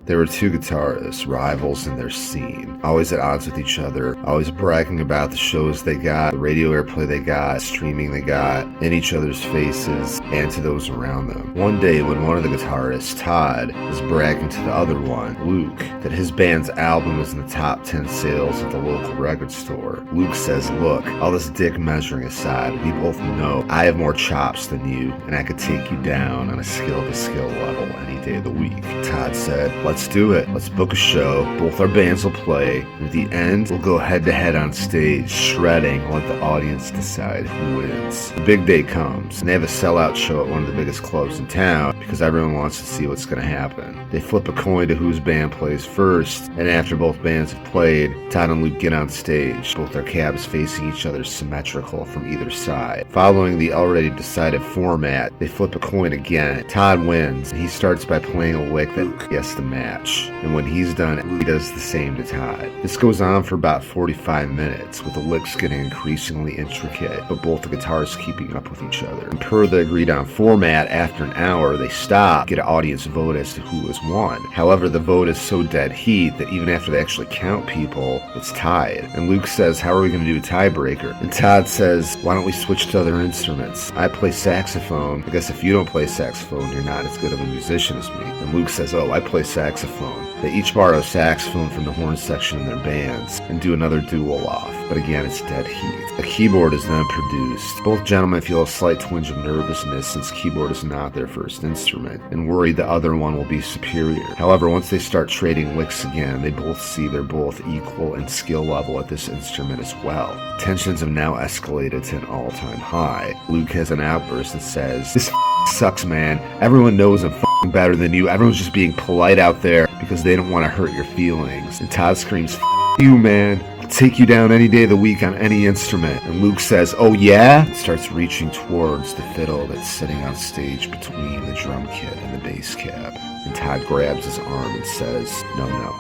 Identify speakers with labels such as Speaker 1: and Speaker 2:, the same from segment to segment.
Speaker 1: There were two guitarists, rivals in their scene, always at odds with each other, always bragging about the shows they got, the radio airplay they got, streaming they got, in each other's faces, and to those around them. One day when one of the guitarists, Todd, was bragging to the other one, Luke, that his band's album was in the top 10 sales at the local record store, Luke says, "Look, all this dick measuring aside, we both know I have more chops than you, and I could take you down on a skill-to-skill level any day of the week." Todd said, "Let's do it. Let's book a show. Both our bands will play. And at the end, we'll go head-to-head on stage, shredding, and let the audience decide who wins." The big day comes, and they have a sellout show at one of the biggest clubs in town because everyone wants to see what's going to happen. They flip a coin to whose band plays first, and after both bands have played, Todd and Luke get on stage, both their cabs facing each other symmetrical from either side. Following the already decided format, they flip a coin again. Todd wins, and he starts by playing a lick that Luke gets the match, and when he's done, he does the same to Todd. This goes on for about 45 minutes, with the licks getting increasingly intricate, but both the guitars keeping up with each other. And per the agreed on format, after an hour, they stop, get an audience vote as to who has won. However, the vote is so dead heat that even after they actually count people, it's tied. And Luke says, "How are we going to do a tiebreaker?" And Todd says, "Why don't we switch to other instruments? I play saxophone. I guess if you don't play saxophone, you're not as good of a musician as me." And Luke says, "Oh, I play saxophone." They each borrow saxophone from the horn section in their bands and do another duel off, but again it's dead heat. A keyboard is then produced. Both gentlemen feel a slight twinge of nervousness since keyboard is not their first instrument, and worry the other one will be superior. However, once they start trading licks again, they both see they're both equal in skill level at this instrument as well. Tensions have now escalated to an all-time high. Luke has an outburst and says, "This sucks, man. Everyone knows I'm better than you. Everyone's just being polite out there because they don't want to hurt your feelings." And Todd screams, "You, man. I'll take you down any day of the week on any instrument." And Luke says, "Oh yeah?" And starts reaching towards the fiddle that's sitting on stage between the drum kit and the bass cab. And Todd grabs his arm and says, "No,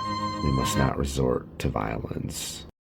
Speaker 1: we must not resort to violence."